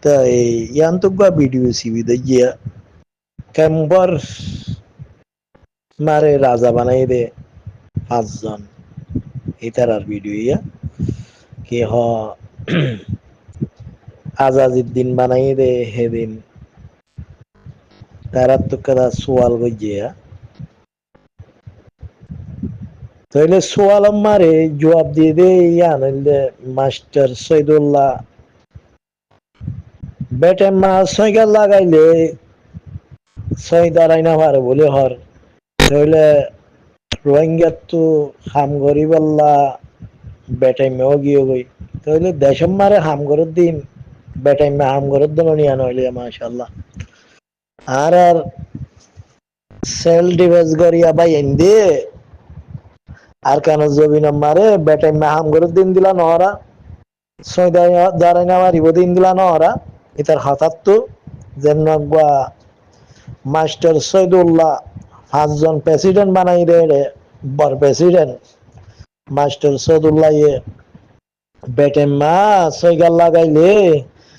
তাই ইয়ান্তক video CB দেখিয়া কেম্বর মারে রাজা বানাই দে 5 জন এটার আর ভিডিও ইয়া কি হ আজাজির দিন বানাই দে হেদিন তারা তো কাদা সোয়াল গইয়া তাইলে সোয়াল মারে জবাব দিয়ে দে ইয়া নাইলে মাস্টার সৈদুল্লাহ বেটে মাছ সৈকাল লাগাইলে ছয় দাঁড়াই না পারে বলে হর তাহলে রোহিঙ্গা তো হাম করি বললা বেটাইমেও গিয়ে গই তাহলে দেশম মারে হাম করার দিন বেটাইমে হাম করার দিন নিয়ে নইলে মাশাল্লাহ আর সেল ডিভাইস করিয়া ভাই এন্দি আর কেন জবিন মারে বেটাইমে হাম করার দিন দিলা নহরা ছয় দাঁড়াই না মারিব দিন দিলা নহরা এটার হঠাৎ তো যেন মাস্টার সৈদুল্লাহ 5 জন প্রেসিডেন্ট বানাই রে বর প্রেসিডেন্ট মাস্টার সৈদুল্লাহ বেটে মা সৈগাল লাগাইলে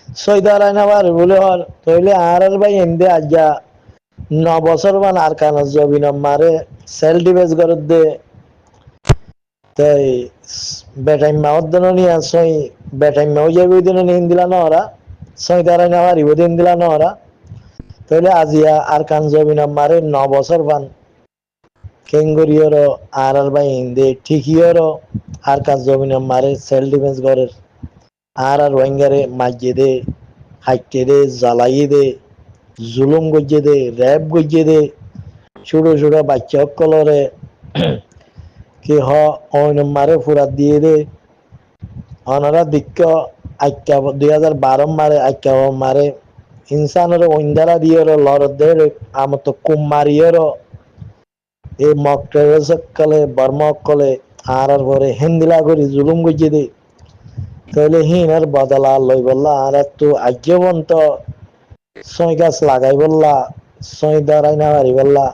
ছয় দাঁড়াই না পারে বলে হর তইলে আর ভাই এমদে আজ্ঞা 9 বছর মান আর কান জবিন মারে সেল ডিভাইস করে দে তাই বেটাই মাওর দিন নিয়ে ছয় বেটাই মাও যাবে দিন নিন দিলা না ওরা ছয় দাঁড়াই না পারিব দিন দিলা না ওরা তাহলে আজিয়া আর কান জবিন মারে 9 বছর বান কেঙ্গরিয়র আর ভাই হিন্দে ঠিকিয়র আর কাজ জমিন মারে সেল ডিফেন্স করে আর রোহিঙ্গারে মাজিয়ে দে হাইটে দে জ্বালাইয়ে দে জুলুম গজিয়ে দে র্যাব গজিয়ে দে ছোট ছোট বাচ্চা সকলরে কি অইন মারে ফুরাত দিয়ে দে অনারা দিক্ষ আইকা 2012 মারে আইকা মারে ইনসানের ওইন্দারা দিয়ে লড়ত দে আমতো কুম মারিয়র এই মকলে বর্মকলে আর পরে হিন্দিলা করে জুলুম গজিয়ে দে তাহলে হিন আর বদলা লই বললা আর তো আজ্ঞবন্ত ছয় গাছ লাগাই বললা ছয় দাঁড়াই না পারি বললা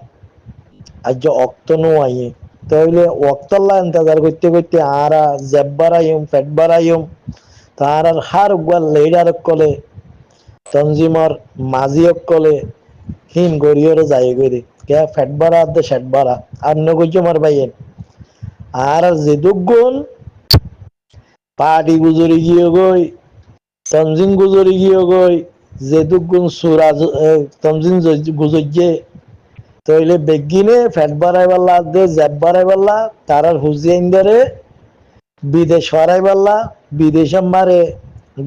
আজ অক্ত নো আইয়ে তাহলে অক্তল্লা ইন্তজার করতে করতে আর জেব বাড়াইম পেট বাড়াইম তার আর হার গোয়াল লেডার কলে তঞ্জিমর মাঝি কলে হিম গড়িয়রে যাই গরি কে ফেট বাড়া দে শেট বাড়া আর নগজ মার বাইয়েন আর যে দুগুণ পার্টি গুজরি গিয়ে গই তঞ্জিম গুজরি গিয়ে গই যে দুগুণ সুরা তঞ্জিম গুজরিয়ে তইলে বেগিনে ফেট বাড়াই পারলা দে জেব বাড়াই পারলা তার আর হুজিয়াইন ধরে বিদেশ হরাই পারলা বিদেশে মারে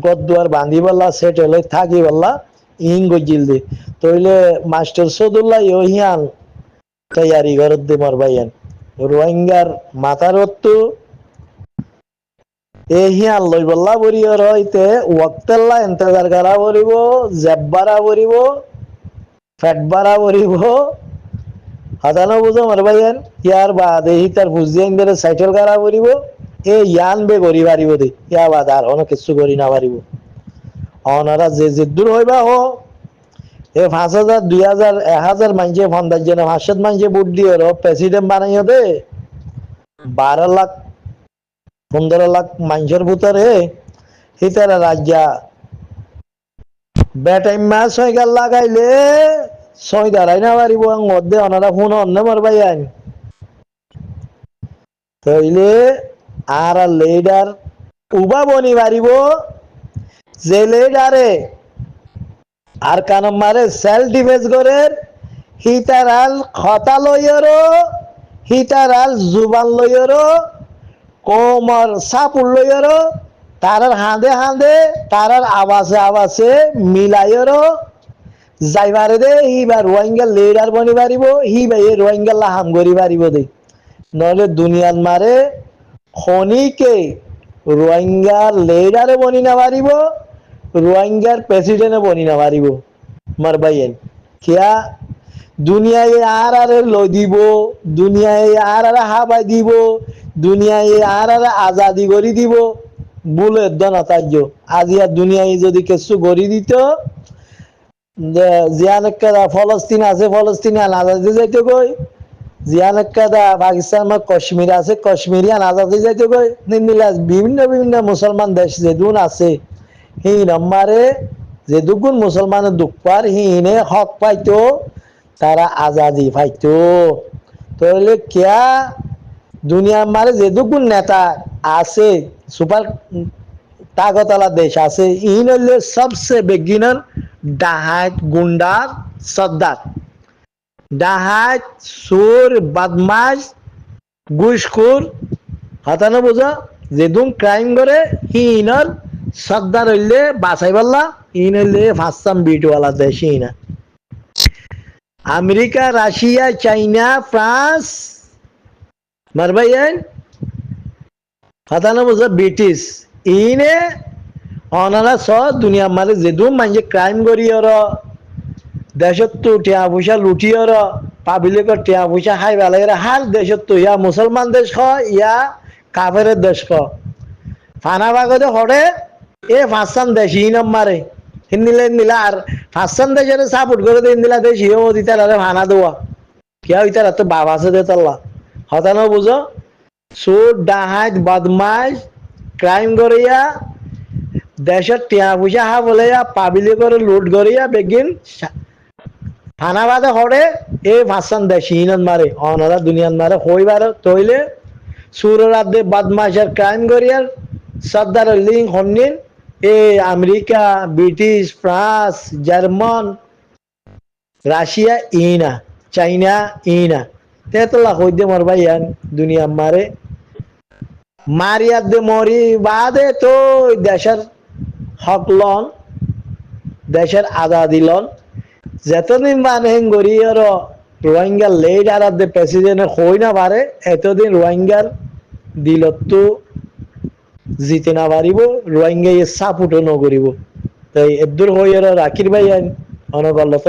গদ্দুয়ার বাঁধি পারলা সেটেলে থাকি পারলা ইং গজিল দে তইলে মাস্টার সদুল্লাহ ইহিয়ান তৈয়ারি ঘর দে মার ভাইয়ান রোহিঙ্গার মাথার অত্তু এহিয়ান লই বললা বরিও রইতে ওয়াক্তাল্লা ইন্তজার করা বরিব জেব্বারা বরিব ফেট বাড়া বরিব হাদানো বুঝো মার ভাইয়ান ইয়ার বাদ এই তার বুঝিয়ান ধরে সাইকেল করা বরিব এ ইয়ান বে গরি পারিব দে ইয়া বাদ আর অনেক কিছু করি না পারিব অনারা যে দূর হইবা হো এ 5,000 2,000 1,000 মানছে 50 জন 500 মানছে ভোট দিয়ে প্রেসিডেন্ট বানাইও দে 12 লাখ 15 লাখ মানুষের ভিতরে হিতারা রাজ্যা বেটাই মাছ হয়ে গেল লাগাইলে ছয় দাঁড়াই না পারিব মধ্যে ওনারা ফোন অন্য মারবাই আইন তইলে আর লেডার উবা বনি পারিব যে লেডারে আর কানম মারে সেল ডিফেন্স করে হিতারাল খতা লইয়রো হিতারাল জুবান লইয়রো কোমর সাপুর লইয়রো তারার হাঁদে হাঁদে তারার আবাসে আবাসে মিলাইয়রো যাইবারে দে হিবার রোহিঙ্গা লিডার বনি পারিব হি ভাই রোহিঙ্গা হাম করি পারিব দে নইলে দুনিয়ার মারে খনিকে রোহিঙ্গার লিডারে বনি না পারিব রোহিঙ্গার প্রেসিডেন্টে বনি না পারিব মার ভাইয়েন কিয়া দুনিয়ায় আর লই দিব দুনিয়ায় আর হাবাই দিব দুনিয়ায় আর আজাদি করি দিব বলে দনা তাজ্য আজিয়া দুনিয়ায় যদি কিছু করি দিত জিয়ানকাদা ফলস্তিন আছে ফলস্তিনি আজাদি যাইতে কই জিয়ানকাদা পাকিস্তান কাশ্মীর আছে কাশ্মীরিয়ান আজাদি যাইতে কই নিমিলা বিভিন্ন বিভিন্ন মুসলমান দেশ যে দুন আছে সেই নম্বরে যে দুগুণ মুসলমানের দুঃখ পার হিনে হক পাইতো তারা আজাদি পাইতো তাহলে কিয়া দুনিয়ার মারে যে দুগুণ নেতা আছে সুপার তাগতলা দেশ আছে ইন হইলে সবচেয়ে বেগিনার ডাহাত গুন্ডার সর্দার ডাহাত সুর বদমাশ ঘুষখোর হতানো বোঝা যেদুম ক্রাইম করে হিনর সর্দার হইলে বাছাই পাল্লা ইন হইলে ফাঁসাম বিটওয়ালা দেশ ইনা আমেরিকা রাশিয়া চাইনা ফ্রান্স মারবাইন হতানো বোঝা ব্রিটিশ ইনে অনারা স দুনিয়া মারে যেদুম মানছে ক্রাইম করি ওর দেশত তো টিয়া পয়সা লুটি ওর পাবলিকর টিয়া পয়সা খাই বেলা হার দেশত তো ইয়া মুসলমান দেশ খ ইয়া কাফেরের দেশ খ ফানা বাগদে হরে এ ফাঁসান দেশ ই মারে হিন্দিলে নিলা আর ফাঁসান দেশের সাপোর্ট করে দিন দিলা দেশ ইও দিতার আরে ফানা দেওয়া কিয়া হইতার তো বাবা আছে দে তাল্লা হতানো বুঝো সুদ ডাহাত বদমাশ ক্রাইম করিয়া দেশের টিয়া পয়সা হা বলে পাবলিক করে লুট করিয়া বেগিন ফানাবাদে হরে এ ফাঁসান দেশ ইনন মারে অনারা দুনিয়ান মারে হইবার তৈলে সুরাদে বদমাশের ক্রাইম করিয়ার সর্দার লিঙ্ক হন্নিন এ America British France German Russia ইনা চাইনা ইনা তেতলা হইতে মর ভাইয়ান দুনিয়া মারে মারিয়ার দে মরি বাদে তো দেশের হক লন দেশের আজাদি লন যতদিন মানে গড়িয়ার রোহিঙ্গার লেট আর দে প্রেসিডেন্ট হই না পারে এতদিন রোহিঙ্গার দিলত তো জিতে না পারিব রোহিঙ্গা সাপোর্টও নকরিব তাই এদুর হইয়ার রাখির ভাই অনগল্লত